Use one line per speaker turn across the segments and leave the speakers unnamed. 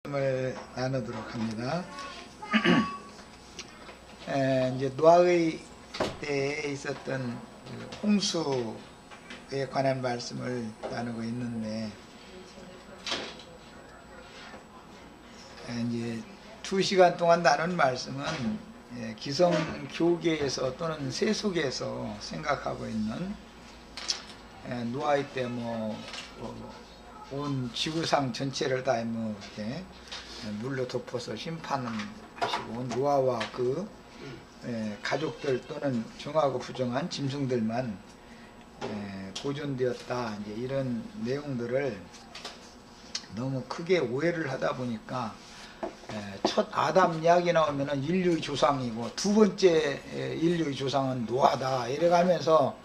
말씀을 나누도록 합니다. 이제 노아의 때에 있었던 홍수에 관한 말씀을 나누고 있는데, 이제 2시간 동안 나눈 말씀은 기성교계에서 또는 세속에서 생각하고 있는 노아의 때 온 지구상 전체를 다 이렇게 물로 덮어서 심판하시고 노아와 그 가족들 또는 정하고 부정한 짐승들만 보존되었다, 이제 이런 내용들을 너무 크게 오해를 하다 보니까 첫 아담 이야기 나오면은 인류의 조상이고 두 번째 인류의 조상은 노아다 이래가면서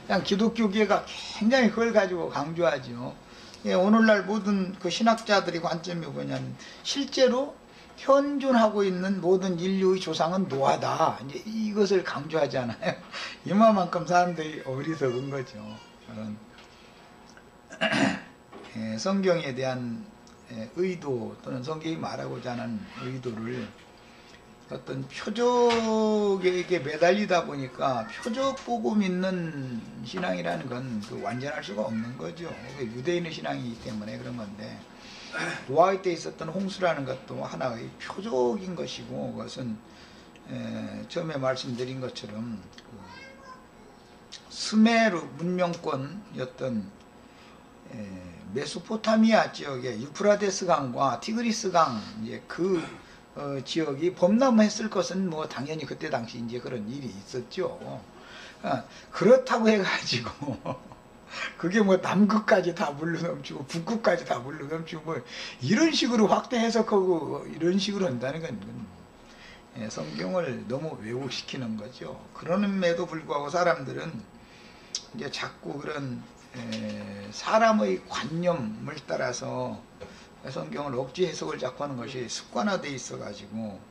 그냥 기독교계가 굉장히 그걸 가지고 강조하죠. 오늘날 모든 그 신학자들의 관점이 뭐냐면 실제로 현존하고 있는 모든 인류의 조상은 노아다, 이제 이것을 강조하잖아요. 이만큼 사람들이 어리석은 거죠. 성경에 대한 의도 또는 성경이 말하고자 하는 의도를 어떤 표적에게 매달리다 보니까 표적 보고 믿는 신앙이라는 건 완전할 수가 없는 거죠. 유대인의 신앙이기 때문에 그런 건데, 노아의 때 있었던 홍수라는 것도 하나의 표적인 것이고, 그것은 처음에 말씀드린 것처럼 스메르 문명권이었던 메소포타미아 지역의 유프라데스 강과 티그리스 강, 이제 그 지역이 범람했을 것은 당연히 그때 당시 이제 그런 일이 있었죠. 그렇다고 해가지고 그게 남극까지 다 물로 넘치고 북극까지 다 물로 넘치고 이런 식으로 확대 해석하고 이런 식으로 한다는 건 성경을 너무 왜곡시키는 거죠. 그럼에도 불구하고 사람들은 이제 자꾸 그런 사람의 관념을 따라서 성경을 억지 해석을 자꾸 하는 것이 습관화되어 있어가지고,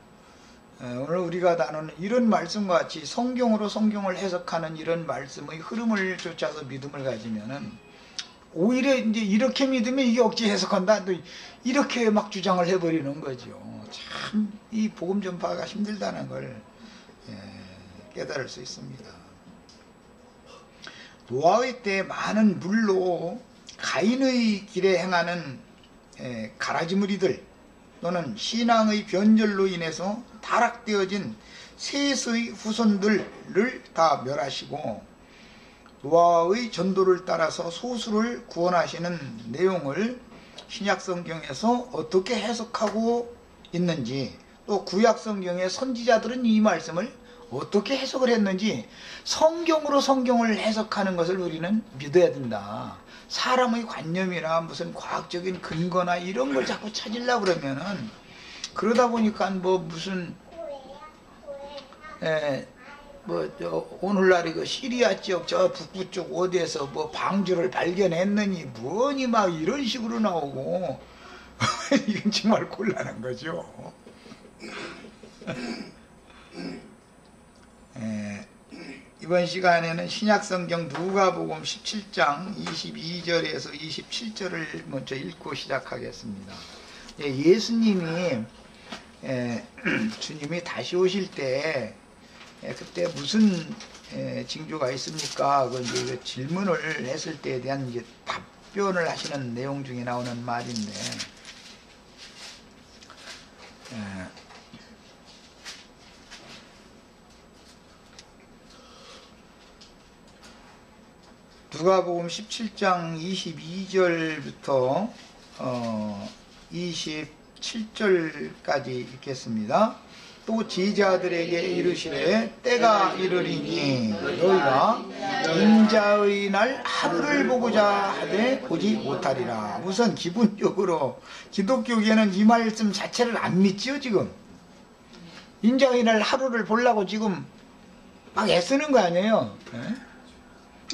오늘 우리가 나누는 이런 말씀과 같이 성경으로 성경을 해석하는 이런 말씀의 흐름을 쫓아서 믿음을 가지면은 오히려 이제 이렇게 믿으면 이게 억지 해석한다, 또 이렇게 막 주장을 해버리는 거죠. 참 이 복음 전파가 힘들다는 걸 깨달을 수 있습니다. 노아의 때 많은 물로 가인의 길에 행하는 가라지무리들 또는 신앙의 변절로 인해서 타락되어진 셋의 후손들을 다 멸하시고 노아의 전도를 따라서 소수를 구원하시는 내용을 신약성경에서 어떻게 해석하고 있는지, 또 구약성경의 선지자들은 이 말씀을 어떻게 해석을 했는지 성경으로 성경을 해석하는 것을 우리는 믿어야 된다. 사람의 관념이나 무슨 과학적인 근거나 이런 걸 자꾸 찾으려고 그러면은, 그러다 보니까 무슨 오늘날 그 시리아 지역 저 북부 쪽 어디에서 방주를 발견했느니 뭐니 막 이런 식으로 나오고 이건 정말 곤란한 거죠. 이번 시간에는 신약성경 누가복음 17장 22절에서 27절을 먼저 읽고 시작하겠습니다. 예수님이 주님이 다시 오실 때 그때 무슨 징조가 있습니까? 그 질문을 했을 때에 대한 이제 답변을 하시는 내용 중에 나오는 말인데, 누가복음 17장 22절부터 27절까지 읽겠습니다. 또 제자들에게 이르시되 때가 이르리니 너희가 인자의 날 하루를 보고자 하되 보지 못하리라. 우선 기본적으로 기독교계는 이 말씀 자체를 안 믿지요. 지금 인자의 날 하루를 보려고 지금 막 애쓰는 거 아니에요.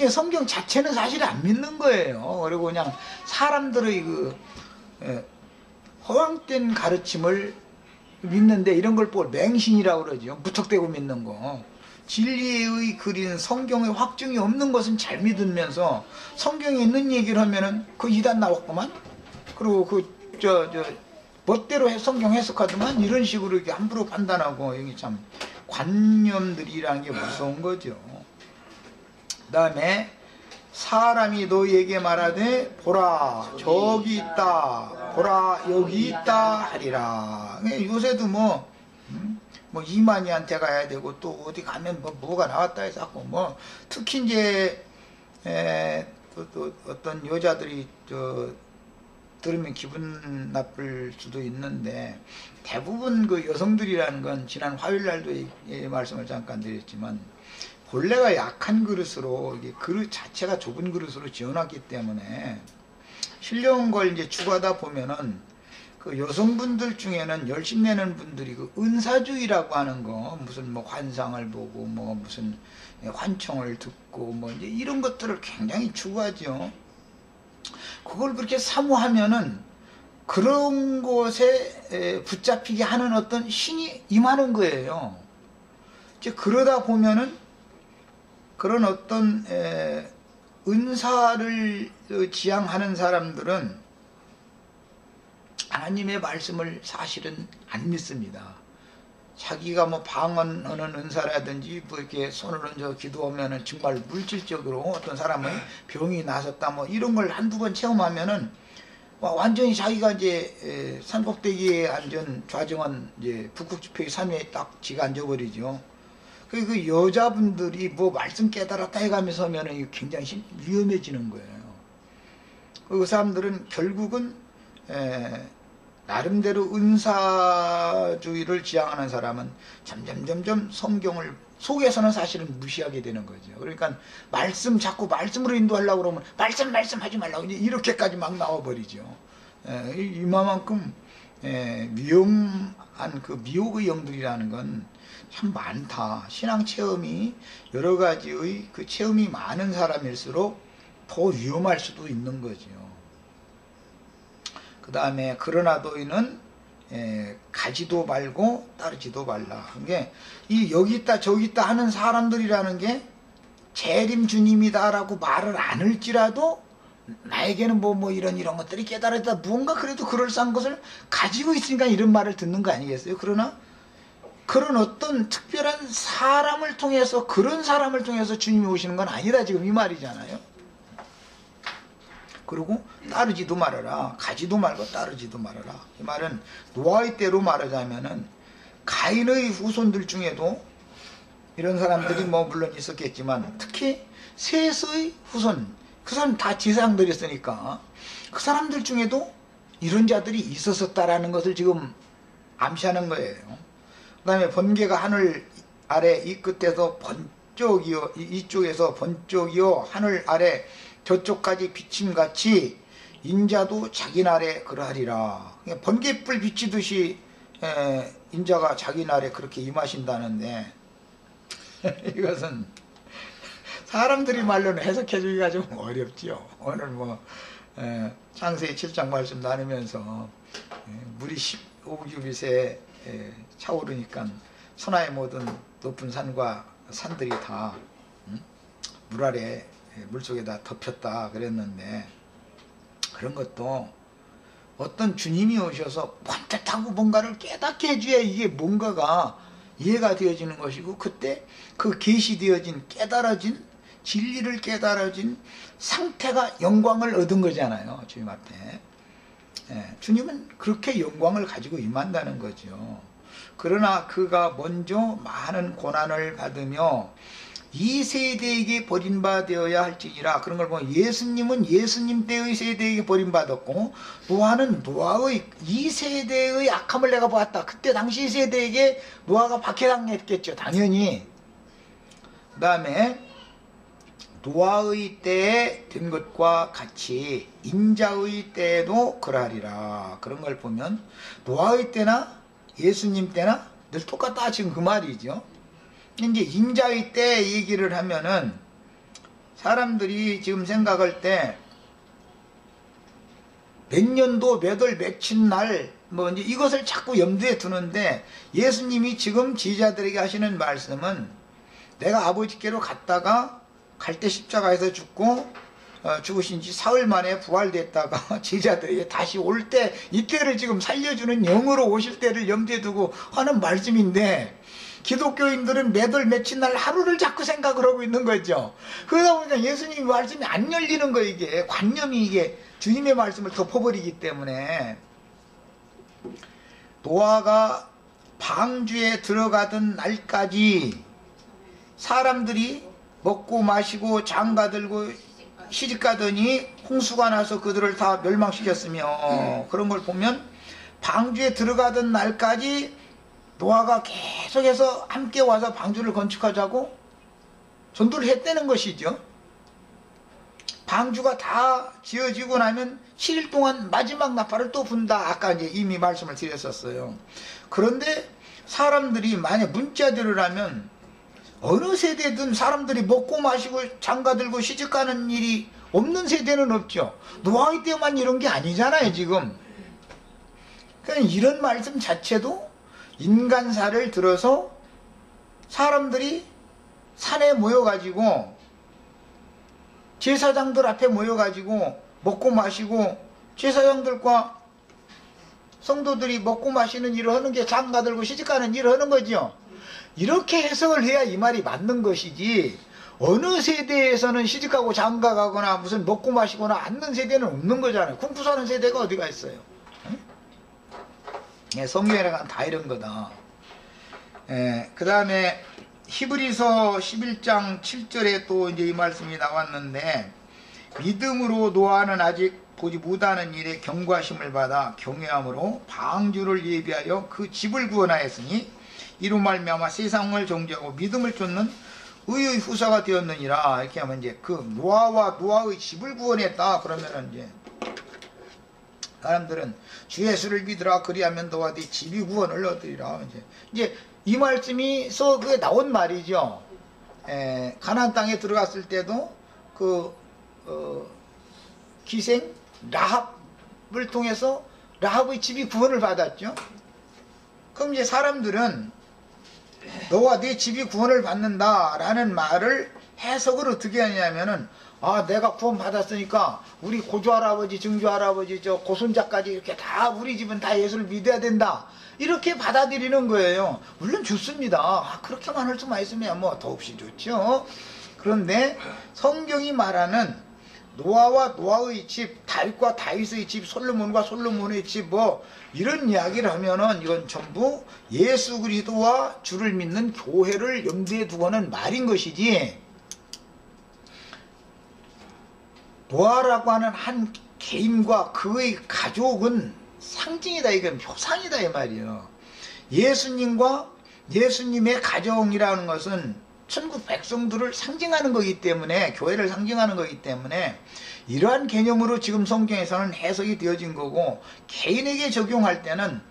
성경 자체는 사실 안 믿는 거예요. 그리고 그냥 사람들의 허황된 가르침을 믿는데, 이런 걸 맹신이라고 그러죠. 무턱대고 믿는 거. 진리의 글인 성경의 확증이 없는 것은 잘 믿으면서 성경에 있는 얘기를 하면은 그 이단 나왔구만. 그리고 멋대로 성경 해석하더만 이런 식으로 이렇게 함부로 판단하고, 여기 참 관념들이라는 게 무서운 거죠. 그 다음에 사람이 너희에게 말하되 보라 저기 있다, 보라 여기 있다 하리라. 요새도 뭐 이만희한테 가야 되고 또 어디 가면 뭐가 나왔다 해서 뭐 특히 이제 또 어떤 여자들이 들으면 기분 나쁠 수도 있는데, 대부분 그 여성들이라는 건 지난 화요일 날도 이 말씀을 잠깐 드렸지만 본래가 약한 그릇으로, 이게 그릇 자체가 좁은 그릇으로 지어놨기 때문에 신령한 걸 이제 추구하다 보면은 그 여성분들 중에는 열심내는 분들이 그 은사주의라고 하는 거, 무슨 뭐 환상을 보고 뭐 무슨 환청을 듣고 뭐 이제 이런 것들을 굉장히 추구하죠. 그걸 그렇게 사모하면은 그런 것에 붙잡히게 하는 어떤 신이 임하는 거예요. 이제 그러다 보면은 그런 어떤 은사를 지향하는 사람들은 하나님의 말씀을 사실은 안 믿습니다. 자기가 뭐 방언하는 은사라든지 뭐 이렇게 손을 얹어 기도하면은 정말 물질적으로 어떤 사람은 병이 나섰다 뭐 이런 걸 한두 번 체험하면은 완전히 자기가 이제 산꼭대기에 앉은 좌정원 이제 북극지표의 산 위에 딱 지가 앉아버리죠. 그 여자분들이 뭐 말씀 깨달았다 해가면서 하면은 굉장히 위험해지는 거예요. 그 사람들은 결국은 나름대로 은사주의를 지향하는 사람은 점점 성경을 속에서는 사실은 무시하게 되는 거죠. 그러니까 자꾸 말씀으로 인도하려고 그러면 말씀 하지 말라고 이렇게까지 막 나와버리죠. 이만큼 위험한 그 미혹의 영들이라는 건 참 많다. 신앙 체험이 여러 가지의 그 체험이 많은 사람일수록 더 위험할 수도 있는 거죠. 그 다음에 그러나 너희는 가지도 말고 따르지도 말라. 그게 이 여기 있다 저기 있다 하는 사람들이라는 게 재림 주님이다라고 말을 안 할지라도 나에게는 뭐 이런 것들이 깨달았다, 무언가 그래도 그럴싸한 것을 가지고 있으니까 이런 말을 듣는 거 아니겠어요? 그러나 그런 어떤 특별한 사람을 통해서, 그런 사람을 통해서 주님이 오시는 건 아니다, 지금 이 말이잖아요. 그리고 따르지도 말아라. 가지도 말고 따르지도 말아라. 이 말은 노아의 때로 말하자면은 가인의 후손들 중에도 이런 사람들이 뭐 물론 있었겠지만, 특히 셋의 후손, 그 사람 다 지상들이었으니까 그 사람들 중에도 이런 자들이 있었다라는 것을 지금 암시하는 거예요. 그 다음에 번개가 하늘 아래 이 끝에서 번쩍이요, 이쪽에서 번쩍이요 하늘 아래 저쪽까지 비침같이 인자도 자기 날에 그러하리라. 번개불 비치듯이 인자가 자기 날에 그렇게 임하신다는데 이것은 사람들이 말로는 해석해주기가 좀 어렵지요. 오늘 뭐 창세기 7장 말씀 나누면서 물이 15규빗에 차오르니까 천하의 모든 높은 산과 산들이 다 물 아래 물속에다 덮였다 그랬는데, 그런 것도 어떤 주님이 오셔서 번뜩하고 뭔가를 깨닫게 해줘야 이게 뭔가가 이해가 되어지는 것이고, 그때 그 계시되어진 깨달아진 진리를 깨달아진 상태가 영광을 얻은 거잖아요. 주님 앞에. 주님은 그렇게 영광을 가지고 임한다는 거죠. 그러나 그가 먼저 많은 고난을 받으며 이 세대에게 버림받아야 할지니라. 그런 걸 보면 예수님은 예수님 때의 세대에게 버림받았고, 노아는 노아의 이 세대의 악함을 내가 보았다. 그때 당시 세대에게 노아가 박해당했겠죠, 당연히. 그 다음에 노아의 때에 된 것과 같이 인자의 때에도 그러하리라. 그런 걸 보면 노아의 때나 예수님 때나 늘 똑같다, 지금 그 말이죠. 이제 인자의 때 얘기를 하면은 사람들이 지금 생각할 때 몇 년도 몇 월 며칠 날 뭐 이제 이것을 자꾸 염두에 두는데, 예수님이 지금 지휘자들에게 하시는 말씀은 내가 아버지께로 갔다가 갈 때 십자가에서 죽고 죽으신 지 사흘 만에 부활됐다가 제자들에게 다시 올 때 이때를 지금 살려주는 영으로 오실 때를 염두에 두고 하는 말씀인데, 기독교인들은 매달 며칠 날 하루를 자꾸 생각을 하고 있는 거죠. 그러다 보니까 예수님 말씀이 안 열리는 거예요. 이게 관념이 이게 주님의 말씀을 덮어버리기 때문에. 노아가 방주에 들어가던 날까지 사람들이 먹고 마시고 장가들고 시집가더니 홍수가 나서 그들을 다 멸망시켰으며, 그런 걸 보면 방주에 들어가던 날까지 노아가 계속해서 함께 와서 방주를 건축하자고 전도를 했다는 것이죠. 방주가 다 지어지고 나면 7일 동안 마지막 나팔을 또 분다. 아까 이제 이미 말씀을 드렸었어요. 그런데 사람들이 만약 문자들이라면 어느 세대든 사람들이 먹고 마시고 장가들고 시집가는 일이 없는 세대는 없죠. 노아의 때만 이런 게 아니잖아요, 지금. 그러니까 이런 말씀 자체도 인간사를 들어서 사람들이 산에 모여가지고 제사장들 앞에 모여가지고 먹고 마시고, 제사장들과 성도들이 먹고 마시는 일을 하는 게 장가들고 시집가는 일을 하는 거죠. 이렇게 해석을 해야 이 말이 맞는 것이지, 어느 세대에서는 시집가고 장가가거나 무슨 먹고 마시거나 않는 세대는 없는 거잖아요. 굶고 사는 세대가 어디가 있어요. 예, 성경에는 다 이런 거다. 그 다음에 히브리서 11장 7절에 또 이제 이 말씀이 나왔는데, 믿음으로 노아는 아직 보지 못하는 일에 경과심을 받아 경외함으로 방주를 예비하여 그 집을 구원하였으니 이로 말미암아 세상을 정죄하고 믿음을 쫓는 의의 후사가 되었느니라. 이렇게 하면 이제 그 노아와 노아의 집을 구원했다. 그러면은 이제 사람들은 주 예수를 믿으라, 그리하면 너와 네 집이 구원을 얻으리라. 이제 이 말씀이 그게 나온 말이죠. 가나안 땅에 들어갔을 때도 그 기생 라합을 통해서 라합의 집이 구원을 받았죠. 그럼 이제 사람들은 너와 네 집이 구원을 받는다라는 말을 해석을 어떻게 하냐면은, 아, 내가 구원 받았으니까 우리 고조할아버지, 증조할아버지, 저 고손자까지 이렇게 다 우리 집은 다 예수를 믿어야 된다, 이렇게 받아들이는 거예요. 물론 좋습니다. 그렇게만 할 수만 있으면 뭐 더없이 좋죠. 그런데 성경이 말하는 노아와 노아의 집, 다윗과 다윗의 집, 솔로몬과 솔로몬의 집, 뭐 이런 이야기를 하면은 이건 전부 예수 그리스도와 주를 믿는 교회를 염두에 두고는 말인 것이지, 노아라고 하는 한 개인과 그의 가족은 상징이다, 이건 표상이다 이 말이에요. 예수님과 예수님의 가정이라는 것은 천국 백성들을 상징하는 거기 때문에, 교회를 상징하는 거기 때문에 이러한 개념으로 지금 성경에서는 해석이 되어진 거고, 개인에게 적용할 때는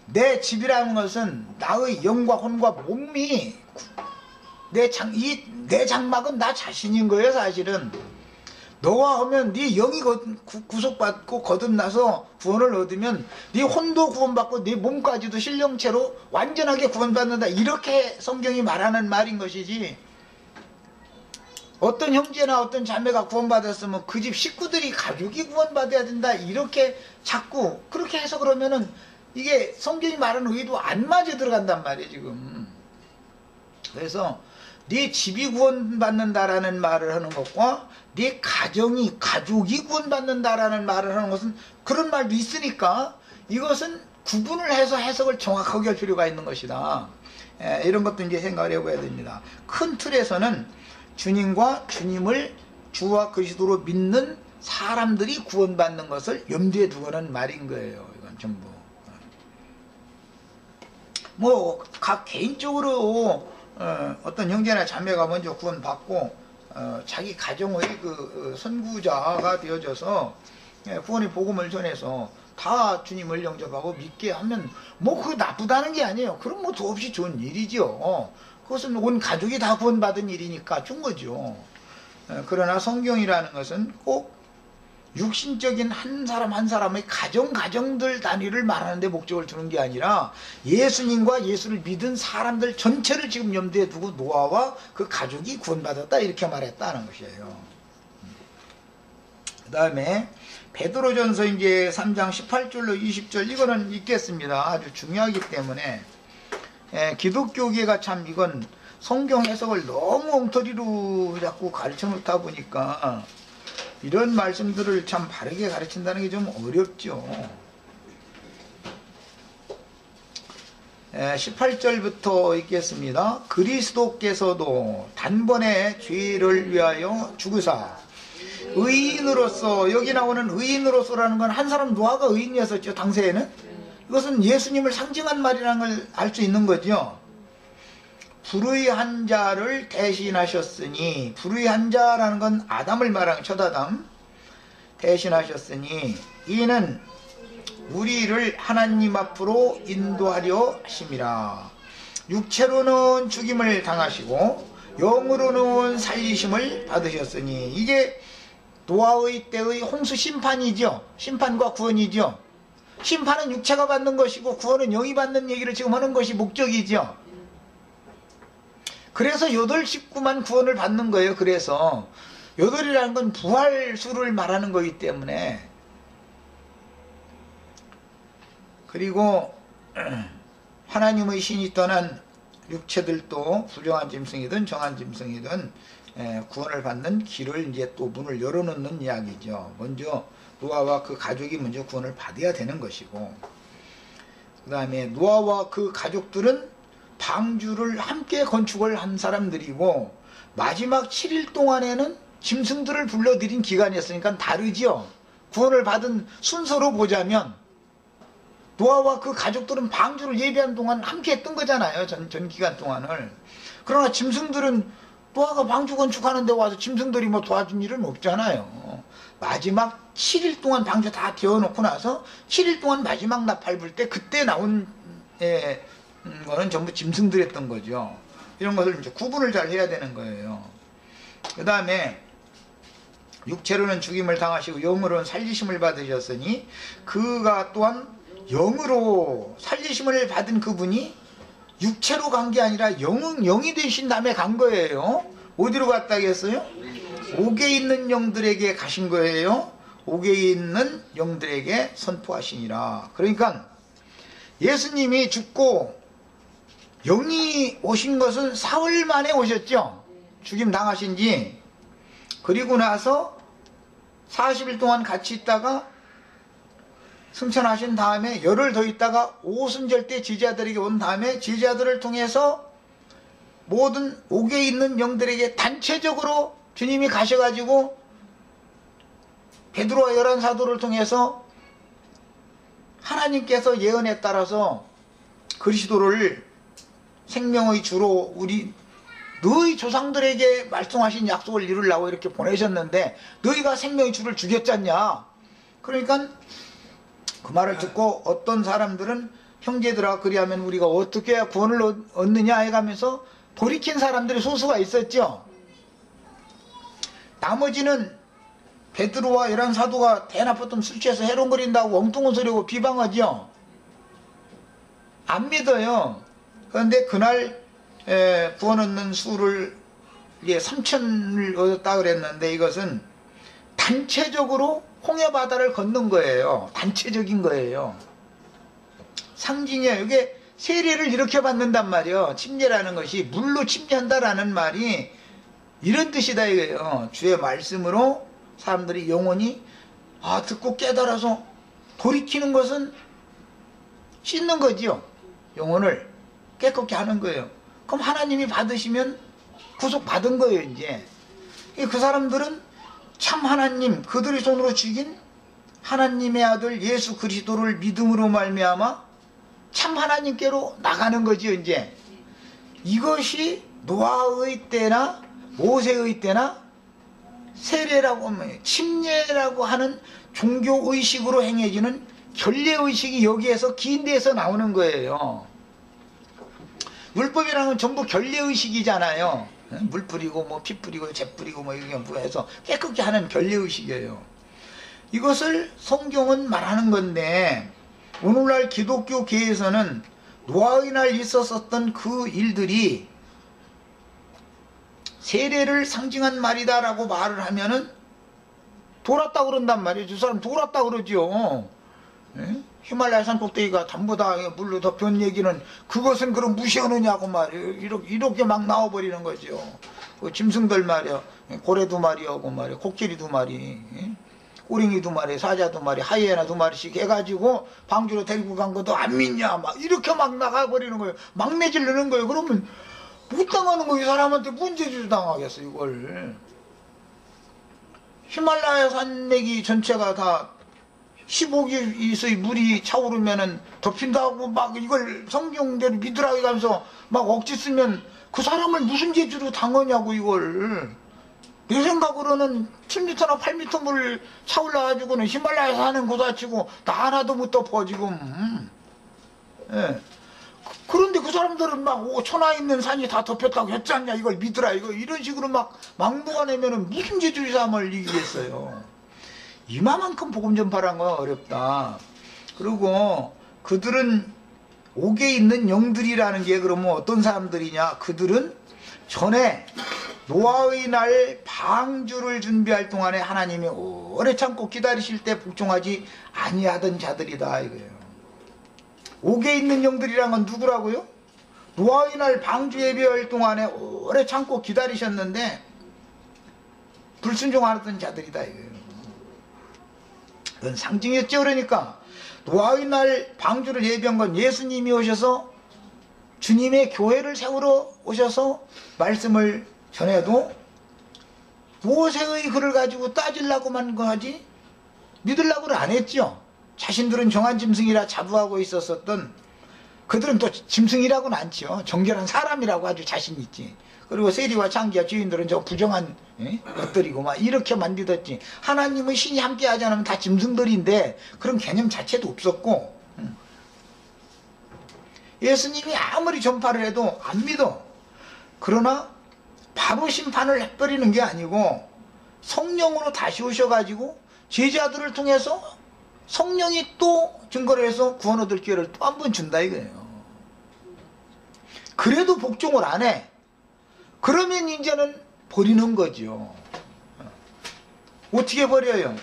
내 집이라는 것은 나의 영과 혼과 몸이, 내 장막은 나 자신인 거예요. 사실은 너와 하면 네 영이 구속받고 거듭나서 구원을 얻으면 네 혼도 구원받고 네 몸까지도 신령체로 완전하게 구원받는다, 이렇게 성경이 말하는 말인 것이지, 어떤 형제나 어떤 자매가 구원받았으면 그 집 식구들이, 가족이 구원받아야 된다, 이렇게 자꾸 그렇게 해서 그러면은 이게 성경이 말하는 의도 안 맞아 들어간단 말이에요 지금. 그래서 네 집이 구원받는다라는 말을 하는 것과 네 가족이 구원받는다라는 말을 하는 것은, 그런 말도 있으니까 이것은 구분을 해서 해석을 정확하게 할 필요가 있는 것이다. 이런 것도 이제 생각을 해봐야 됩니다. 큰 틀에서는 주님과 주님을 주와 그리스도로 믿는 사람들이 구원받는 것을 염두에 두고는 말인 거예요. 이건 전부. 뭐 각 개인적으로 어떤 형제나 자매가 먼저 구원받고 자기 가정의 그 선구자가 되어져서 구원의 복음을 전해서 다 주님을 영접하고 믿게 하면 뭐 그거 나쁘다는 게 아니에요. 그럼 뭐 더없이 좋은 일이죠. 그것은 온 가족이 다 구원받은 일이니까 준 거죠. 그러나 성경이라는 것은 꼭 육신적인 한 사람 한 사람의 가정들 단위를 말하는 데 목적을 두는 게 아니라 예수님과 예수를 믿은 사람들 전체를 지금 염두에 두고 노아와 그 가족이 구원받았다, 이렇게 말했다는 것이에요. 그 다음에 베드로전서 이제 3장 18절로 20절 이거는 읽겠습니다. 아주 중요하기 때문에 기독교계가 참 이건 성경 해석을 너무 엉터리로 자꾸 가르쳐 놓다 보니까 이런 말씀들을 참 바르게 가르친다는 게 좀 어렵죠. 18절부터 읽겠습니다. 그리스도께서도 단번에 죄를 위하여 죽으사 의인으로서, 여기 나오는 의인으로서라는 건 한 사람 노아가 의인이었었죠. 당시에는. 이것은 예수님을 상징한 말이라는 걸 알 수 있는 거죠. 불의한 자를 대신하셨으니, 불의한 자라는 건 아담을 말하는 첫 아담 대신하셨으니 이는 우리를 하나님 앞으로 인도하려 하심이라. 육체로는 죽임을 당하시고 영으로는 살리심을 받으셨으니, 이게 노아의 때의 홍수 심판이죠. 심판과 구원이죠. 심판은 육체가 받는 것이고 구원은 영이 받는 얘기를 지금 하는 것이 목적이죠. 그래서 8 식구만 구원을 받는 거예요. 그래서 8이라는 건 부활수를 말하는 거기 때문에. 그리고 하나님의 신이 떠난 육체들도 불량한 짐승이든 정한 짐승이든 구원을 받는 길을 이제 또 문을 열어놓는 이야기죠. 먼저 노아와 그 가족이 먼저 구원을 받아야 되는 것이고, 그 다음에 노아와 그 가족들은 방주를 함께 건축을 한 사람들이고, 마지막 7일 동안에는 짐승들을 불러들인 기간이었으니까 다르지요. 구원을 받은 순서로 보자면 노아와 그 가족들은 방주를 예비하는 동안 함께 했던 거잖아요. 전 기간 동안을. 그러나 짐승들은 노아가 방주 건축하는데 와서 짐승들이 뭐 도와준 일은 없잖아요. 마지막 7일 동안 방주 다 데워놓고 나서 7일 동안 마지막 나팔 불 때 그때 나온 거는 전부 짐승들이었던 거죠. 이런 것을 이제 구분을 잘 해야 되는 거예요. 그 다음에 육체로는 죽임을 당하시고 영으로는 살리심을 받으셨으니, 그가 또한 영으로 살리심을 받은 그분이 육체로 간 게 아니라 영이 되신 다음에 간 거예요. 어디로 갔다 했어요? 옥에 있는 영들에게 가신 거예요. 옥에 있는 영들에게 선포하시니라. 그러니까 예수님이 죽고 영이 오신 것은 사흘 만에 오셨죠. 죽임 당하신 지. 그리고 나서 40일 동안 같이 있다가 승천하신 다음에 열흘 더 있다가 오순절 때 제자들에게 온 다음에 제자들을 통해서 모든 옥에 있는 영들에게 단체적으로 주님이 가셔가지고 베드로와 11 사도를 통해서 하나님께서 예언에 따라서 그리스도를 생명의 주로 우리 너희 조상들에게 말씀하신 약속을 이루려고 이렇게 보내셨는데 너희가 생명의 주를 죽였잖냐. 그러니까 그 말을 듣고 어떤 사람들은 형제들아 그리하면 우리가 어떻게 해야 구원을 얻느냐 해가면서 돌이킨 사람들이 소수가 있었죠. 나머지는 베드로와 11 사도가 대낮부터 술 취해서 해롱거린다고 엉뚱한 소리고 비방하죠. 안 믿어요. 그런데 그날 구원 얻는 수를 3,000을 얻었다 그랬는데 이것은 단체적으로 홍해바다를 걷는 거예요. 단체적인 거예요. 상징이에요. 이게 세례를 이렇게 받는단 말이에요. 침례라는 것이 물로 침례한다라는 말이 이런 뜻이다 이거예요. 주의 말씀으로 사람들이 영원히 듣고 깨달아서 돌이키는 것은 씻는 거지요. 영혼을 깨끗게 하는 거예요. 그럼 하나님이 받으시면 구속 받은 거예요. 이제 그 사람들은 참 하나님, 그들의 손으로 죽인 하나님의 아들 예수 그리스도를 믿음으로 말미암아 참 하나님께로 나가는 거지요. 이제 이것이 노아의 때나 모세의 때나 세례라고 하면 침례라고 하는 종교의식으로 행해지는 결례의식이 여기에서 기인대에서 나오는 거예요. 율법이라는 건 전부 결례의식이잖아요. 물 뿌리고 뭐 피 뿌리고 재 뿌리고 뭐 이런 거 해서 깨끗게 하는 결례의식이에요. 이것을 성경은 말하는 건데 오늘날 기독교계에서는 노아의 날 있었었던 그 일들이 세례를 상징한 말이다 라고 말을 하면은 돌았다 그런단 말이에요. 저 사람 돌았다 그러죠. 예? 히말라야 산 꼭대기가 전부 다 물로 덮인 얘기는 그것은 그럼 무시하느냐고 말이에요. 이렇게 막 나와버리는 거죠. 그 짐승들 말이야. 고래 2마리하고 말이야. 코끼리 2마리. 예? 꼬링이 2마리, 사자 2마리, 하이에나 2마리씩 해가지고 방주로 데리고 간 것도 안 믿냐. 막 이렇게 막 나가버리는 거예요. 막 내질르는 거예요. 그러면 못 당하는 거 이 사람한테 문제주 당하겠어 이걸. 히말라야 산맥이 전체가 다 15기의 물이 차오르면은 덮인다고 막 이걸 성경대로 믿으라고 해가면서 막 억지 쓰면 그 사람을 무슨 죄주로 당하냐고 이걸. 내 생각으로는 7m나 8m 물 차올라가지고는 히말라야 산은 고사치고 나 하나도 못 덮어 지금. 예. 그런데 그 사람들은 막 천하 있는 산이 다 덮였다고 했지 않냐 이걸 믿으라 이거 이런 식으로 막 녹아내면은 무슨 죄주의 삶을 이기겠어요. 이만큼 복음 전파란 건 어렵다. 그리고 그들은 옥에 있는 영들이라는 게 그러면 어떤 사람들이냐. 그들은 전에 노아의 날 방주를 준비할 동안에 하나님이 오래 참고 기다리실 때 복종하지 아니하던 자들이다 이거예요. 옥에 있는 영들이란 건 누구라고요? 노아의 날 방주 예배할 동안에 오래 참고 기다리셨는데 불순종하던 자들이다 이거예요. 그건 상징이었죠. 그러니까 노아의 날 방주를 예배한 건 예수님이 오셔서 주님의 교회를 세우러 오셔서 말씀을 전해도 모세의 글을 가지고 따지려고만 하지 믿으려고는 안 했죠. 자신들은 정한 짐승이라 자부하고 있었던 그들은 또 짐승이라고는 않죠. 정결한 사람이라고 아주 자신 있지. 그리고 세리와 창기와 주인들은 저 부정한 것들이고 막 이렇게만 믿었지. 하나님의 신이 함께 하지 않으면 다 짐승들인데 그런 개념 자체도 없었고 예수님이 아무리 전파를 해도 안 믿어. 그러나 바로 심판을 해버리는 게 아니고 성령으로 다시 오셔가지고 제자들을 통해서 성령이 또 증거를 해서 구원 얻을 기회를 또 한 번 준다 이거예요. 그래도 복종을 안 해. 그러면 이제는 버리는 거죠. 어떻게 버려요?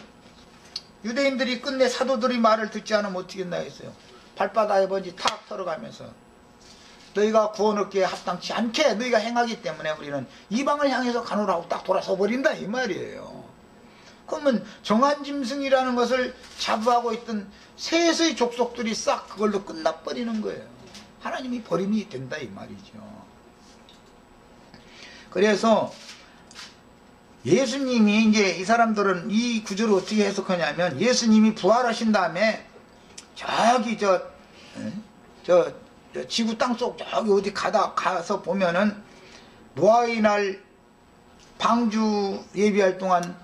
유대인들이 끝내 사도들의 말을 듣지 않으면 어떻게 했나 했어요. 발바닥에 번지 탁 털어가면서 너희가 구원 얻기에 합당치 않게 너희가 행하기 때문에 우리는 이방을 향해서 가노라고 딱 돌아서 버린다 이 말이에요. 그러면 정한 짐승이라는 것을 자부하고 있던 셋의 족속들이 싹 그걸로 끝나버리는 거예요. 하나님이 버림이 된다 이 말이죠. 그래서 예수님이 이제 이 사람들은 이 구절을 어떻게 해석하냐면 예수님이 부활하신 다음에 저기 저 지구 땅속 저기 어디 가서 보면은 노아의 날 방주 예비할 동안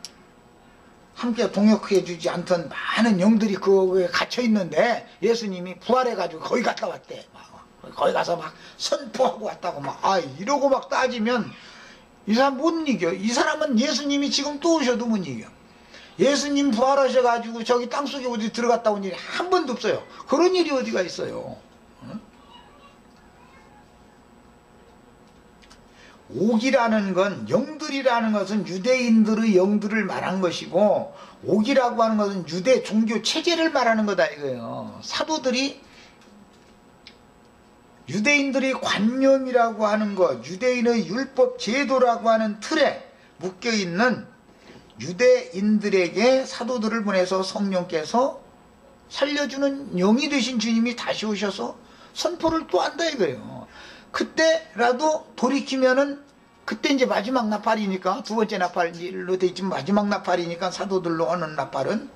함께 동역해 주지 않던 많은 영들이 거기에 갇혀 있는데 예수님이 부활해가지고 거기 갔다 왔대. 거기 가서 막 선포하고 왔다고 막 이러고 막 따지면 이 사람 못 이겨. 이 사람은 예수님이 지금 또 오셔도 못 이겨. 예수님 부활하셔가지고 저기 땅속에 어디 들어갔다 온 일이 한 번도 없어요. 그런 일이 어디가 있어요. 옥이라는 건 영들이라는 것은 유대인들의 영들을 말한 것이고 옥이라고 하는 것은 유대 종교 체제를 말하는 거다 이거예요. 사도들이 유대인들의 관념이라고 하는 것, 유대인의 율법 제도라고 하는 틀에 묶여있는 유대인들에게 사도들을 보내서 성령께서 살려주는 영이 되신 주님이 다시 오셔서 선포를 또 한다 이거예요. 그때라도 돌이키면은 그때 이제 마지막 나팔이니까 두 번째 나팔로 돼 있지만 마지막 나팔이니까 사도들로 오는 나팔은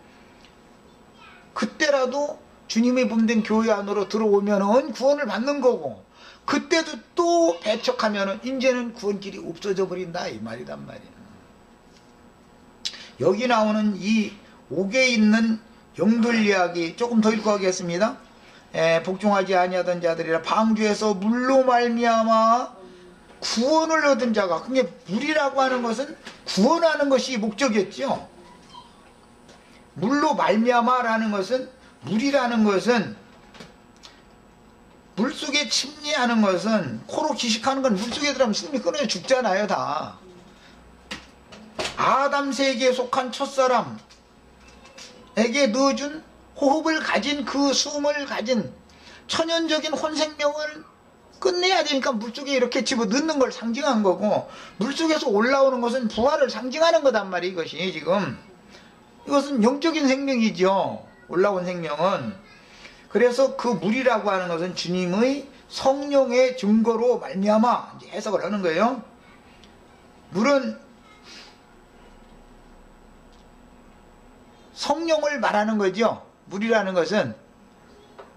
그때라도 주님의 몸된 교회 안으로 들어오면은 구원을 받는 거고 그때도 또 배척하면은 이제는 구원길이 없어져 버린다 이 말이단 말이야. 여기 나오는 이 옥에 있는 영들 이야기 조금 더 읽고 하겠습니다. 복종하지 아니하던 자들이라 방주에서 물로 말미암아 구원을 얻은 자가 그게 물이라고 하는 것은 구원하는 것이 목적이었죠. 물로 말미암아라는 것은 물이라는 것은 물속에 침례하는 것은 코로 기식하는 건 물속에 들어가면 숨이 끊어져 죽잖아요 다. 아담 세계에 속한 첫사람 넣어준 호흡을 가진 그 숨을 가진 천연적인 혼생명을 끝내야 되니까 물속에 이렇게 집어넣는 걸 상징한 거고, 물속에서 올라오는 것은 부활을 상징하는 거단 말이에요. 이것이 지금 이것은 영적인 생명이죠. 올라온 생명은. 그래서 그 물이라고 하는 것은 주님의 성령의 증거로 말미암아 이제 해석을 하는 거예요. 물은 성령을 말하는 거죠. 물이라는 것은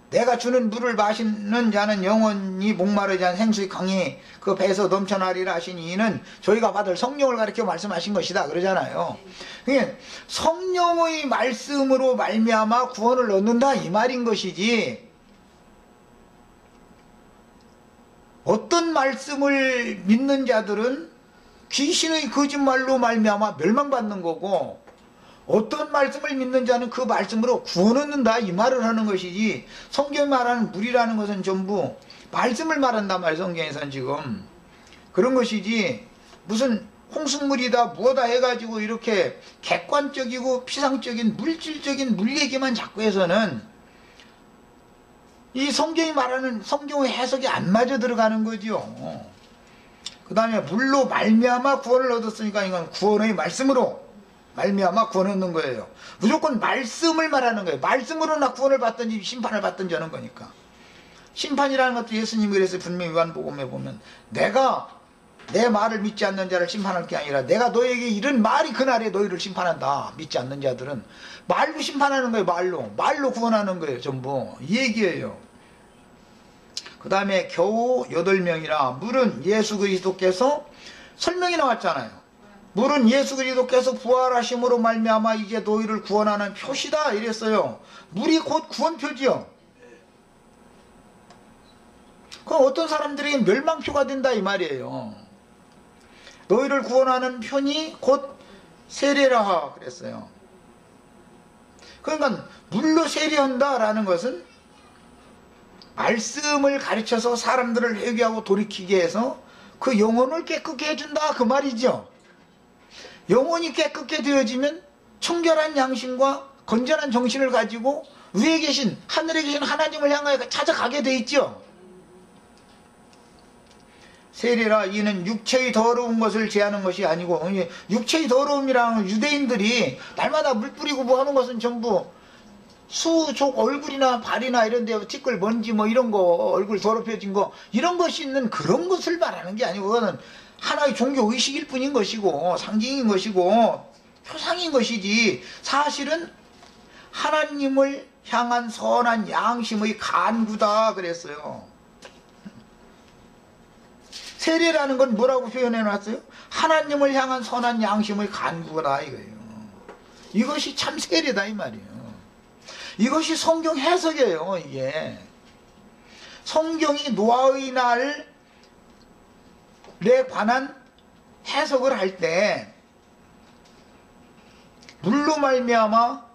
내가 주는 물을 마시는 자는 영원히 목마르지 않은 생수의 강이 그 배에서 넘쳐나리라 하신 이는 저희가 받을 성령을 가리켜 말씀하신 것이다 그러잖아요. 그러니까 성령의 말씀으로 말미암아 구원을 얻는다 이 말인 것이지, 어떤 말씀을 믿는 자들은 귀신의 거짓말로 말미암아 멸망받는 거고, 어떤 말씀을 믿는 자는 그 말씀으로 구원 얻는다 이 말을 하는 것이지, 성경이 말하는 물이라는 것은 전부 말씀을 말한단 말이에요. 성경에서는 지금 그런 것이지, 무슨 홍수물이다 뭐다 해가지고 이렇게 객관적이고 피상적인 물질적인 물 얘기만 자꾸 해서는 이 성경이 말하는 성경의 해석이 안 맞아 들어가는 거죠. 그 다음에 물로 말미암아 구원을 얻었으니까 이건 구원의 말씀으로 말미암아 구원 얻는 거예요. 무조건 말씀을 말하는 거예요. 말씀으로나 구원을 받든지 심판을 받든지 하는 거니까. 심판이라는 것도 예수님이 그래서 분명히 요한복음에 보면 내가 내 말을 믿지 않는 자를 심판할 게 아니라 내가 너에게 이른 말이 그날에 너희를 심판한다. 믿지 않는 자들은 말로 심판하는 거예요. 말로 구원하는 거예요. 전부 이 얘기예요. 그 다음에 겨우 8명이라 물은 예수 그리스도께서 설명이 나왔잖아요. 물은 예수 그리스도께서 부활하심으로 말미암아 이제 너희를 구원하는 표시다 이랬어요. 물이 곧 구원표지요. 그럼 어떤 사람들에게 멸망표가 된다 이 말이에요. 너희를 구원하는 편이 곧 세례라 그랬어요. 그러니까 물로 세례한다라는 것은 말씀을 가르쳐서 사람들을 회개하고 돌이키게 해서 그 영혼을 깨끗게 해준다 그 말이죠. 영혼이 깨끗게 되어지면 청결한 양심과 건전한 정신을 가지고 위에 계신 하늘에 계신 하나님을 향하여 찾아가게 돼 있죠. 세례라 이는 육체의 더러운 것을 제하는 것이 아니고, 육체의 더러움이랑 유대인들이 날마다 물 뿌리고 뭐 하는 것은 전부 수족 얼굴이나 발이나 이런 데 티끌 먼지 뭐 이런 거 얼굴 더럽혀진 거 이런 것이 있는 그런 것을 말하는 게 아니고, 그거는 하나의 종교 의식일 뿐인 것이고 상징인 것이고 표상인 것이지, 사실은 하나님을 향한 선한 양심의 간구다 그랬어요. 세례라는 건 뭐라고 표현해 놨어요? 하나님을 향한 선한 양심의 간구다 이거예요. 이것이 참 세례다 이 말이에요. 이것이 성경 해석이에요. 이게 성경이 노아의 날에 관한 해석을 할 때 물로 말미암아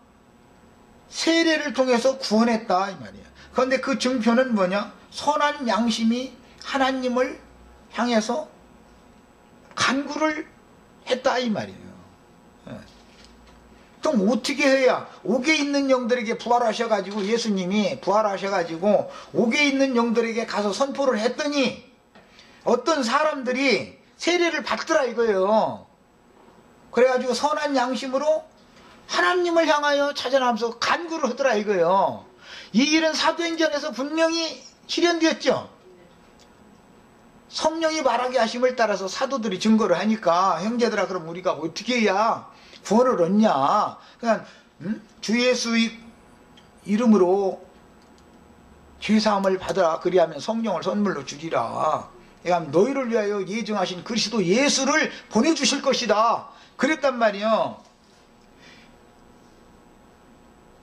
세례를 통해서 구원했다 이 말이에요. 그런데 그 증표는 뭐냐? 선한 양심이 하나님을 향해서 간구를 했다 이 말이에요. 그럼 어떻게 해야? 옥에 있는 영들에게 부활하셔가지고, 예수님이 부활하셔가지고 옥에 있는 영들에게 가서 선포를 했더니 어떤 사람들이 세례를 받더라 이거예요. 그래가지고 선한 양심으로 하나님을 향하여 찾아나면서 간구를 하더라 이거예요. 이 일은 사도행전에서 분명히 실현되었죠. 성령이 말하게 하심을 따라서 사도들이 증거를 하니까, 형제들아 그럼 우리가 어떻게 해야 구원을 얻냐? 그냥 주 예수의 이름으로 죄사함을 받아 그리하면 성령을 선물로 주리라. 그러니까 너희를 위하여 예정하신 그리스도 예수를 보내주실 것이다 그랬단 말이요.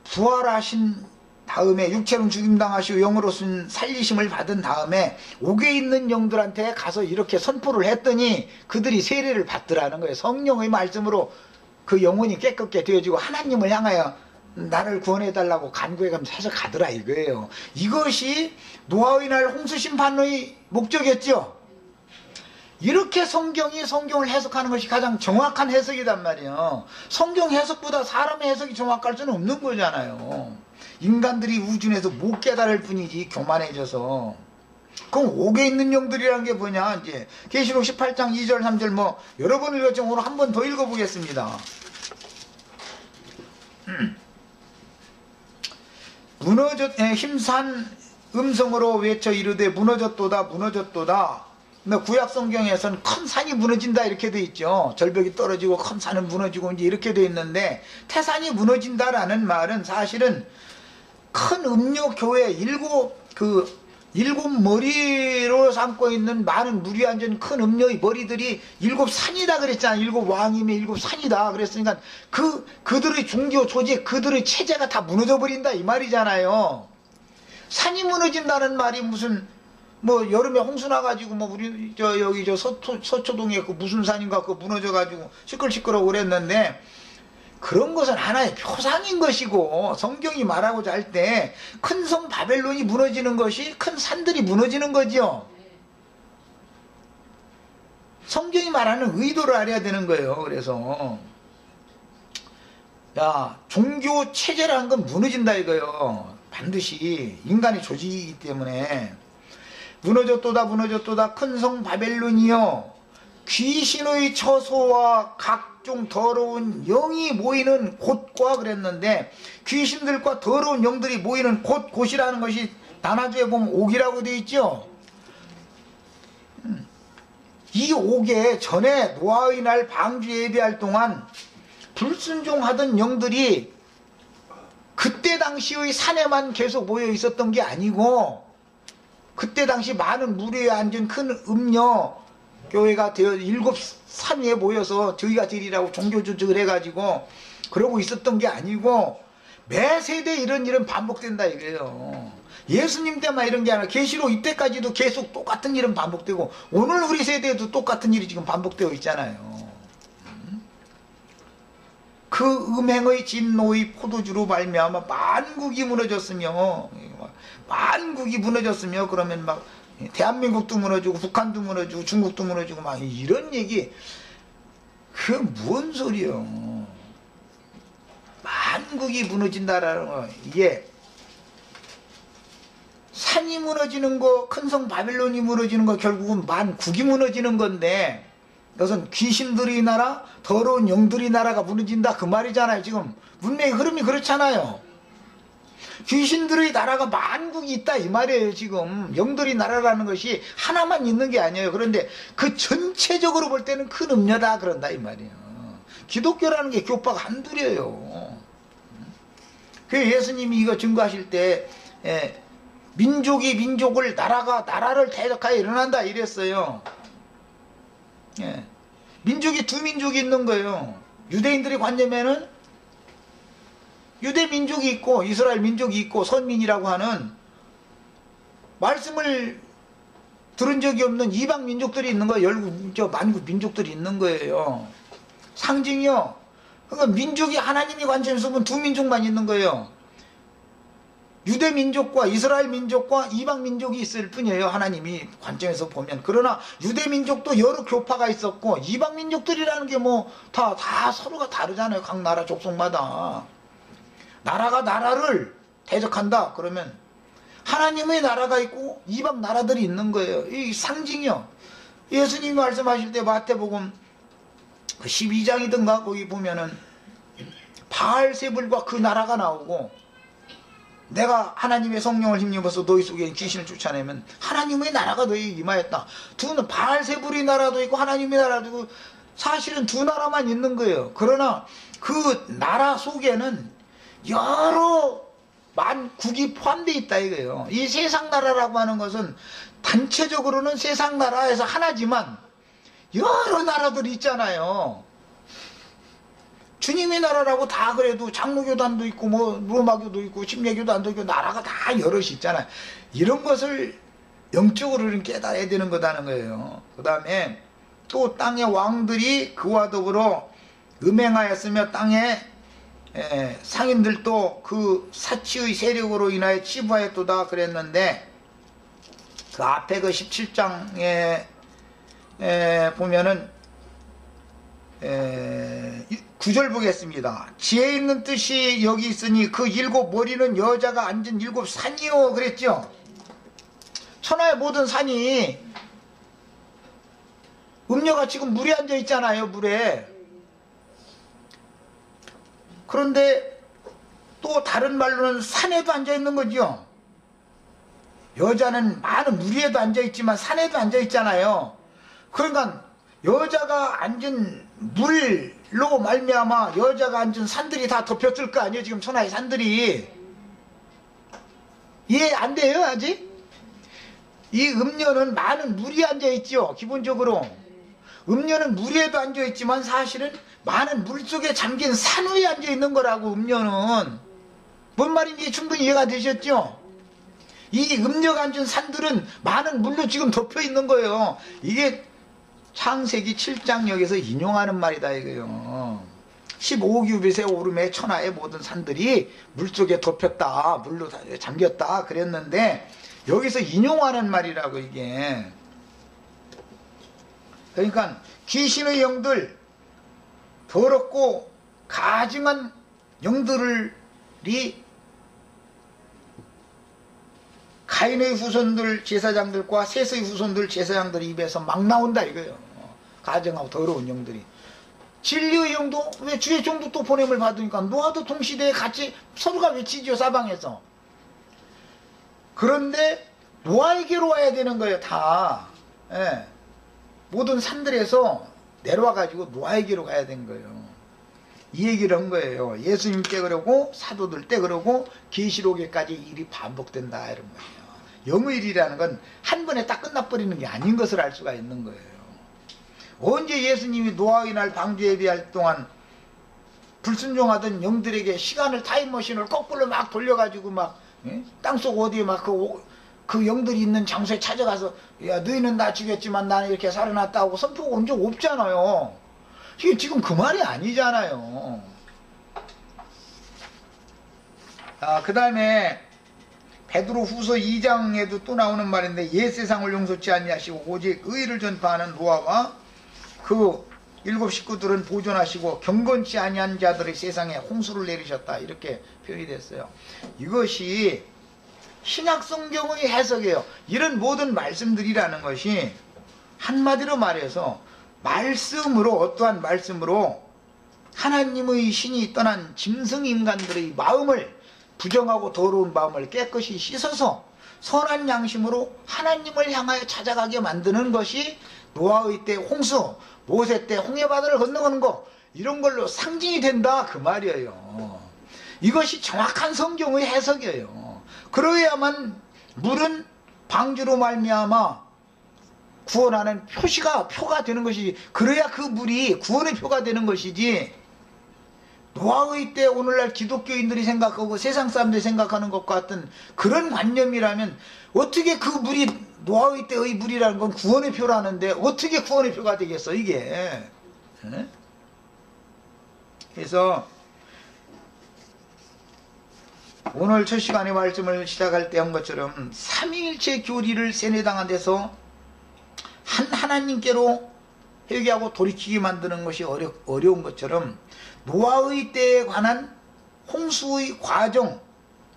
부활하신 다음에 육체는 죽임당하시고 영으로서는 살리심을 받은 다음에 옥에 있는 영들한테 가서 이렇게 선포를 했더니 그들이 세례를 받더라는 거예요. 성령의 말씀으로 그 영혼이 깨끗게 되어지고 하나님을 향하여 나를 구원해달라고 간구해가면서 해서 가더라 이거예요. 이것이 노아의 날 홍수 심판의 목적이었죠. 이렇게 성경을 해석하는 것이 가장 정확한 해석이단 말이에요. 성경 해석보다 사람의 해석이 정확할 수는 없는 거잖아요. 인간들이 우준에서 못 깨달을 뿐이지, 교만해져서. 그럼 옥에 있는 영들이라는 게 뭐냐? 이제 계시록 18장 2절 3절 뭐 여러 번 읽었지만 오늘 한 번 더 읽어보겠습니다. 힘산 음성으로 외쳐 이르되 무너졌도다 무너졌도다. 근데 구약 성경에서는 큰 산이 무너진다 이렇게 돼 있죠. 절벽이 떨어지고 큰 산은 무너지고 이제 이렇게 돼 있는데, 태산이 무너진다라는 말은 사실은 큰 음료 교회 일곱 머리로 삼고 있는 많은 물이 앉은 큰 음료의 머리들이 일곱 산이다 그랬잖아요. 일곱 왕임의 일곱 산이다 그랬으니까 그들의 종교 조직, 그들의 체제가 다 무너져 버린다 이 말이잖아요. 산이 무너진다는 말이 무슨 뭐 여름에 홍수 나가지고 뭐 우리 여기 서초동에 그 무슨 산인가 그거 무너져가지고 시끌시끌하고 그랬는데, 그런 것은 하나의 표상인 것이고, 성경이 말하고자 할 때 큰 성 바벨론이 무너지는 것이 큰 산들이 무너지는 거죠. 성경이 말하는 의도를 알아야 되는 거예요. 그래서 종교 체제라는 건 무너진다 이거요. 반드시 인간의 조직이기 때문에. 무너졌도다 무너졌도다 큰 성 바벨론이여, 귀신의 처소와 각종 더러운 영이 모이는 곳과 그랬는데, 귀신들과 더러운 영들이 모이는 곳이라는 것이 단화주에 보면 옥이라고 되어 있죠. 이 옥에 전에 노아의 날 방주 예배할 동안 불순종하던 영들이 그때 당시의 산에만 계속 모여 있었던 게 아니고, 그때 당시 많은 무리에 앉은 큰 음녀 교회가 되어 일곱 산 위에 모여서 저희가 드리라고 종교 조직을 해가지고 그러고 있었던 게 아니고, 매 세대 이런 일은 반복된다 이거예요. 예수님 때만 이런 게 아니라 계시록 이때까지도 계속 똑같은 일은 반복되고, 오늘 우리 세대에도 똑같은 일이 지금 반복되어 있잖아요. 그 음행의 진노의 포도주로 말미암아 만국이 무너졌으며, 그러면 막 대한민국도 무너지고 북한도 무너지고 중국도 무너지고 막 이런 얘기, 그 뭔 소리요? 만국이 무너진다라는 거, 이게 산이 무너지는 거, 큰 성 바빌론이 무너지는 거, 결국은 만국이 무너지는 건데, 이것은 귀신들의 나라, 더러운 영들의 나라가 무너진다 그 말이잖아요. 지금 문명의 흐름이 그렇잖아요. 귀신들의 나라가 만국이 있다 이 말이에요. 지금 영들의 나라라는 것이 하나만 있는 게 아니에요. 그런데 그 전체적으로 볼 때는 큰 음녀다 그런다 이 말이에요. 기독교라는 게 교파가 한둘이에요. 그 예수님이 이거 증거하실 때 민족이 민족을, 나라가 나라를 대적하여 일어난다 이랬어요. 민족이 두 민족이 있는 거예요. 유대인들의 관념에는 유대 민족이 있고 이스라엘 민족이 있고 선민이라고 하는, 말씀을 들은 적이 없는 이방 민족들이 있는 거예요. 만국 민족들이 있는 거예요. 상징이요. 그러니까 민족이 하나님의 관점에서 보면 두 민족만 있는 거예요. 유대 민족과 이스라엘 민족과 이방 민족이 있을 뿐이에요. 하나님이 관점에서 보면. 그러나 유대 민족도 여러 교파가 있었고, 이방 민족들이라는 게 뭐 다 서로가 다르잖아요. 각 나라 족속마다. 나라가 나라를 대적한다 그러면 하나님의 나라가 있고 이방 나라들이 있는 거예요. 이 상징이요. 예수님이 말씀하실 때 마태복음 12장이든가 거기 보면은 바알세불과 그 나라가 나오고, 내가 하나님의 성령을 힘입어서 너희 속에 귀신을 쫓아내면 하나님의 나라가 너희 임하였다. 바알세불의 나라도 있고 하나님의 나라도 있고, 사실은 두 나라만 있는 거예요. 그러나 그 나라 속에는 여러 만국이 포함되어 있다 이거예요. 이 세상 나라라고 하는 것은 단체적으로는 세상 나라에서 하나지만 여러 나라들이 있잖아요. 주님의 나라라고 다 그래도 장로교단도 있고 뭐 로마교도 있고 침례교단도 있고 나라가 다 여럿이 있잖아요. 이런 것을 영적으로는 깨달아야 되는 거다는 거예요. 그 다음에 또 땅의 왕들이 그와 더불어 음행하였으며 땅에 상인들도 그 사치의 세력으로 인하여 치부하였도다 그랬는데, 그 앞에 그 17장에 보면은 9절 보겠습니다. 지혜 있는 뜻이 여기 있으니 그 7 머리는 여자가 앉은 7 산이요 그랬죠. 천하의 모든 산이 음녀가 지금 물에 앉아 있잖아요. 물에. 그런데 또 다른 말로는 산에도 앉아 있는 거죠. 여자는 많은 물 위에도 앉아 있지만 산에도 앉아 있잖아요. 그러니까 여자가 앉은 물로 말미암아 여자가 앉은 산들이 다 덮였을 거 아니에요. 지금 천하의 산들이. 이해 안 돼요 아직? 이 음녀는 많은 물이 앉아 있죠. 기본적으로 음녀는 물 위에도 앉아 있지만 사실은 많은 물 속에 잠긴 산 위에 앉아 있는 거라고. 음녀는 뭔 말인지 충분히 이해가 되셨죠? 이 음녀가 앉은 산들은 많은 물로 지금 덮여 있는 거예요. 이게 창세기 7장 여기서 인용하는 말이다 이거요. 15규빗의 오름에 천하의 모든 산들이 물속에 덮였다, 물로 잠겼다 그랬는데 여기서 인용하는 말이라고 이게. 그러니까 귀신의 영들, 더럽고 가증한 영들이 가인의 후손들 제사장들과 셋의 후손들 제사장들 입에서 막 나온다 이거예요. 가증하고 더러운 영들이. 진리의 영도 왜 주의 종도 또 보냄을 받으니까 노아도 동시대에 같이 서로가 외치죠 사방에서. 그런데 노아에게로 와야 되는 거예요 다. 예. 모든 산들에서 내려와 가지고 노아에게로 가야 되는 거예요. 이 얘기를 한 거예요. 예수님 때 그러고 사도들 때 그러고 계시록에까지 일이 반복된다 이런 거예요. 영의 일이라는 건 한 번에 딱 끝나버리는 게 아닌 것을 알 수가 있는 거예요. 언제 예수님이 노아의 날 방주 예배할 동안 불순종하던 영들에게 시간을 타임머신을 거꾸로 막 돌려가지고 막 땅속 어디에 막 그 영들이 있는 장소에 찾아가서 야 너희는 나 죽였지만 나는 이렇게 살아났다고 선포가 온 적 없잖아요. 이게 지금 그 말이 아니잖아요. 그 다음에 베드로 후서 2장에도 또 나오는 말인데 옛 세상을 용서치 아니하시고 오직 의를 전파하는 노아와 그 7 식구들은 보존하시고 경건치 아니한 자들의 세상에 홍수를 내리셨다 이렇게 표현이 됐어요. 이것이 신약 성경의 해석이에요. 이런 모든 말씀들이라는 것이 한마디로 말해서 말씀으로, 어떠한 말씀으로 하나님의 신이 떠난 짐승 인간들의 마음을, 부정하고 더러운 마음을 깨끗이 씻어서 선한 양심으로 하나님을 향하여 찾아가게 만드는 것이 노아의 때 홍수, 모세 때 홍해바다를 건너가는 거, 이런 걸로 상징이 된다 그 말이에요. 이것이 정확한 성경의 해석이에요. 그러야만 물은 방주로 말미암아 구원하는 표가 되는 것이지. 그래야 그 물이 구원의 표가 되는 것이지. 노아의 때 오늘날 기독교인들이 생각하고 세상 사람들이 생각하는 것과 같은 그런 관념이라면 어떻게 그 물이 노아의 때의 물이라는 건 구원의 표라는데 어떻게 구원의 표가 되겠어 이게. 그래서 오늘 첫 시간의 말씀을 시작할 때 한 것처럼 삼위일체 교리를 세뇌당한 데서 한 하나님께로 회개하고 돌이키게 만드는 것이 어려운 것처럼 노아의 때에 관한 홍수의 과정,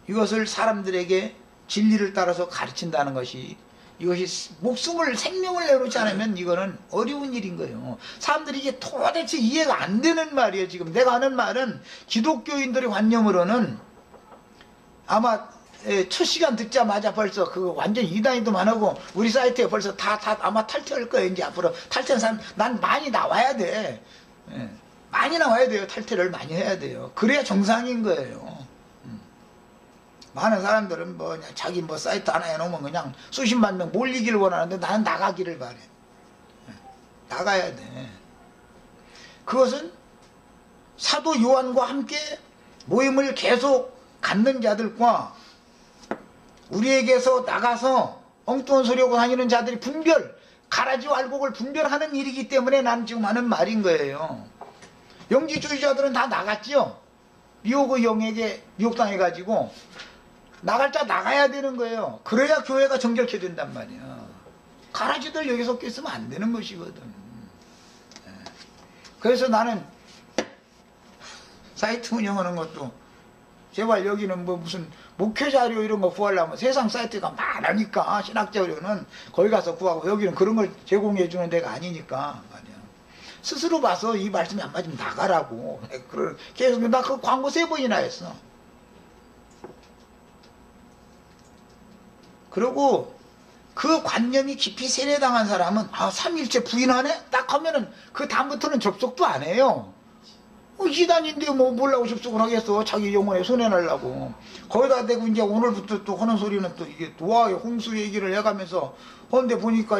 이것을 사람들에게 진리를 따라서 가르친다는 것이, 이것이 목숨을, 생명을 내놓지 않으면 이거는 어려운 일인 거예요. 사람들이 이게 도대체 이해가 안 되는 말이에요. 지금 내가 하는 말은 기독교인들의 관념으로는 아마 첫 시간 듣자마자 벌써 그 완전 이단이도 많고 우리 사이트에 벌써 다 아마 탈퇴할 거예요. 이제 앞으로 탈퇴한 사람 난 많이 나와야 돼. 많이 나와야 돼요. 탈퇴를 많이 해야 돼요. 그래야 정상인 거예요. 많은 사람들은 뭐 자기 뭐 사이트 하나 해놓으면 그냥 수십만 명 몰리기를 원하는데 나는 나가기를 바래. 나가야 돼. 그것은 사도 요한과 함께 모임을 계속 갖는 자들과 우리에게서 나가서 엉뚱한 소리하고 다니는 자들이 가라지와 알곡을 분별하는 일이기 때문에 나는 지금 하는 말인 거예요. 영지주의자들은 다 나갔죠. 미혹의 영에게 미혹당해가지고 나갈 자 나가야 되는 거예요. 그래야 교회가 정결케 된단 말이야. 가라지들 여기 섞여 있으면 안 되는 것이거든. 그래서 나는 사이트 운영하는 것도 제발 여기는 뭐 무슨 목회 자료 이런 거 구하려면 세상 사이트가 많으니까 신학 자료는 거기 가서 구하고 여기는 그런 걸 제공해 주는 데가 아니니까 말이야. 스스로 봐서 이 말씀이 안 맞으면 나가라고. 계속 나 그 광고 3번이나 했어. 그리고 그 관념이 깊이 세뇌당한 사람은 삼일체 부인하네? 딱 하면은 그 다음부터는 접속도 안 해요. 이단인데 뭐 뭐라고 접속을 하겠어. 자기 영혼에 손해내려고. 거기다 대고 이제 오늘부터 또 하는 소리는 또 이게 노아의 홍수 얘기를 해가면서 그런데 보니까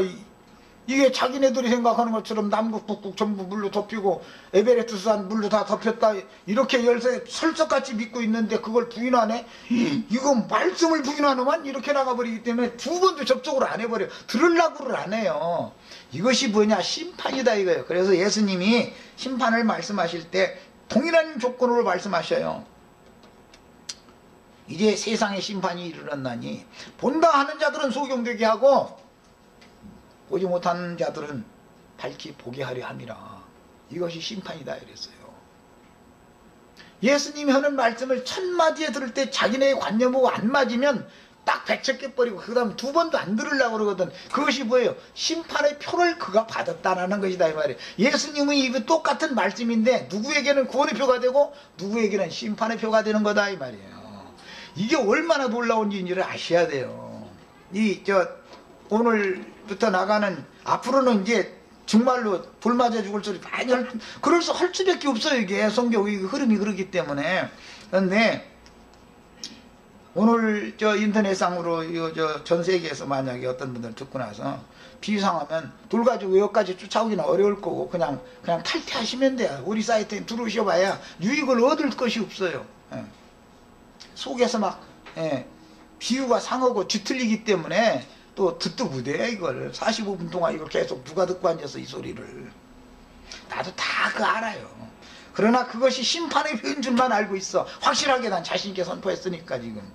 이게 자기네들이 생각하는 것처럼 남극 북극 전부 물로 덮이고 에베레스트 산 물로 다 덮였다 이렇게 열쇠 설석같이 믿고 있는데 그걸 부인하네? 이건 말씀을 부인하는만 이렇게 나가버리기 때문에 2번도 접촉을 안 해버려. 들으려고를 안 해요. 이것이 뭐냐? 심판이다 이거예요. 그래서 예수님이 심판을 말씀하실 때 동일한 조건으로 말씀하셔요. 이제 세상의 심판이 이르렀나니 본다 하는 자들은 소경되게 하고 보지 못하는 자들은 밝히 보게 하려 함이라. 이것이 심판이다 이랬어요. 예수님이 하는 말씀을 첫 마디에 들을 때 자기네의 관념하고 안 맞으면 딱 배척해버리고 그 다음 2번도 안 들으려고 그러거든. 그것이 뭐예요? 심판의 표를 그가 받았다라는 것이다 이 말이에요. 예수님은 이거 똑같은 말씀인데 누구에게는 구원의 표가 되고 누구에게는 심판의 표가 되는 거다 이 말이에요. 이게 얼마나 놀라운 일인지를 아셔야 돼요. 오늘부터 나가는 앞으로는 이제 정말로 불 맞아 죽을 소리 많이 할 수밖에 없어요. 이게 성경의 흐름이 그렇기 때문에. 그런데 오늘 인터넷상으로 전 세계에서 만약에 어떤 분들 듣고 나서 비상하면 돌 가지고 여기까지 쫓아오기는 어려울 거고 그냥 탈퇴하시면 돼요. 우리 사이트에 들어오셔봐야 유익을 얻을 것이 없어요. 속에서 막 비유가 상하고 뒤틀리기 때문에 또 듣도 못해. 이걸 45분 동안 이걸 계속 누가 듣고 앉아서 이 소리를. 나도 다 그거 알아요. 그러나 그것이 심판의 표인 줄만 알고 있어. 확실하게 난 자신있게 선포했으니까 지금.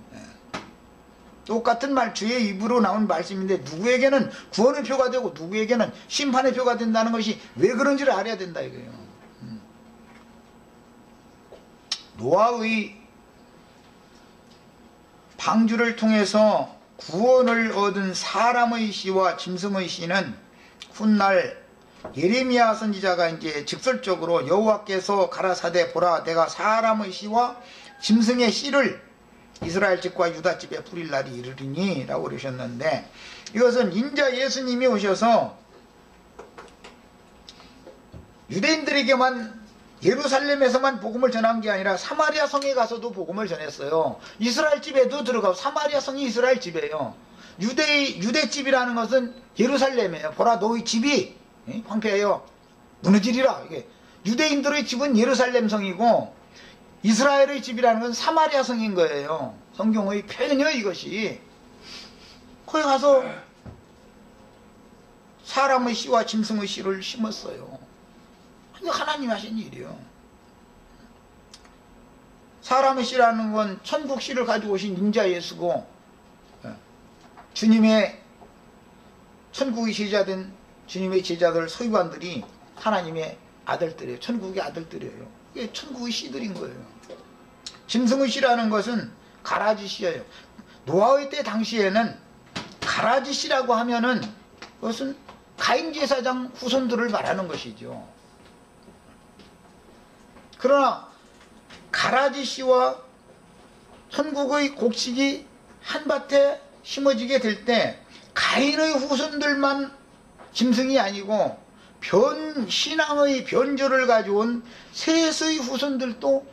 똑같은 말 주의 입으로 나온 말씀인데 누구에게는 구원의 표가 되고 누구에게는 심판의 표가 된다는 것이 왜 그런지를 알아야 된다 이거예요. 노아의 방주를 통해서 구원을 얻은 사람의 씨와 짐승의 씨는 훗날 예레미야 선지자가 이제 직설적으로 여호와께서 가라사대 보라 내가 사람의 씨와 짐승의 씨를 이스라엘 집과 유다 집에 뿌릴 날이 이르리니 라고 그러셨는데 이것은 인자 예수님이 오셔서 유대인들에게만 예루살렘에서만 복음을 전한 게 아니라 사마리아 성에 가서도 복음을 전했어요. 이스라엘 집에도 들어가고 사마리아 성이 이스라엘 집이에요. 유대 집이라는 것은 예루살렘이에요. 보라 너희 집이 황폐해요. 무너지리라. 이게 유대인들의 집은 예루살렘 성이고 이스라엘의 집이라는 건 사마리아 성인 거예요. 성경의 표현이에요 이것이. 거기 가서 사람의 씨와 짐승의 씨를 심었어요. 하나님이 하신 일이에요. 사람의 씨라는 건 천국 씨를 가지고 오신 인자 예수고 주님의 천국의 제자된 주님의 제자들 서기관들이 하나님의 아들들이에요. 천국의 아들들이에요. 이게 천국의 씨들인 거예요. 짐승의 씨라는 것은 가라지 씨예요. 노아의 때 당시에는 가라지 씨라고 하면은 그것은 가인 제사장 후손들을 말하는 것이죠. 그러나 가라지 씨와 천국의 곡식이 한밭에 심어지게 될 때 가인의 후손들만 짐승이 아니고 신앙의 변조를 가져온 셋의 후손들도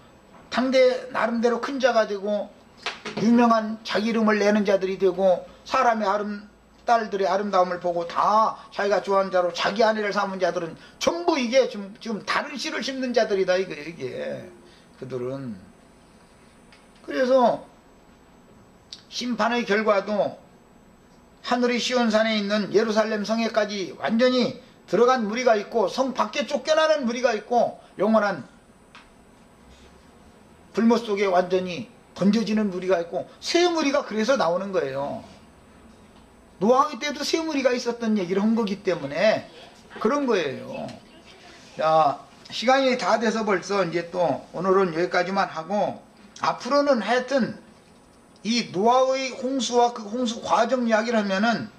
당대 나름대로 큰 자가 되고 유명한 자기 이름을 내는 자들이 되고 사람의 딸들의 아름다움을 보고 다 자기가 좋아하는 자로 자기 아내를 삼은 자들은 전부 이게 지금 다른 씨를 심는 자들이다 이게 그들은. 그래서 심판의 결과도 하늘의 시온산에 있는 예루살렘 성에까지 완전히 들어간 무리가 있고 성 밖에 쫓겨나는 무리가 있고 영원한 불못 속에 완전히 던져지는 무리가 있고 세 무리가 그래서 나오는 거예요. 노아의 때도 새무리가 있었던 얘기를 한 거기 때문에 그런 거예요. 자, 시간이 다 돼서 벌써 이제 또 오늘은 여기까지만 하고, 앞으로는 하여튼 이 노아의 홍수와 그 홍수 과정 이야기를 하면은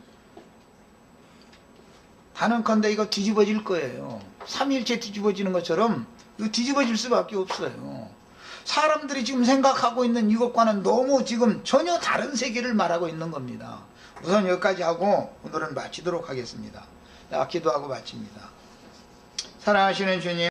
단언컨대 이거 뒤집어질 거예요. 삼위일체 뒤집어지는 것처럼 이거 뒤집어질 수밖에 없어요. 사람들이 지금 생각하고 있는 이것과는 너무 지금 전혀 다른 세계를 말하고 있는 겁니다. 우선 여기까지 하고 오늘은 마치도록 하겠습니다. 기도하고 마칩니다. 사랑하시는 주님,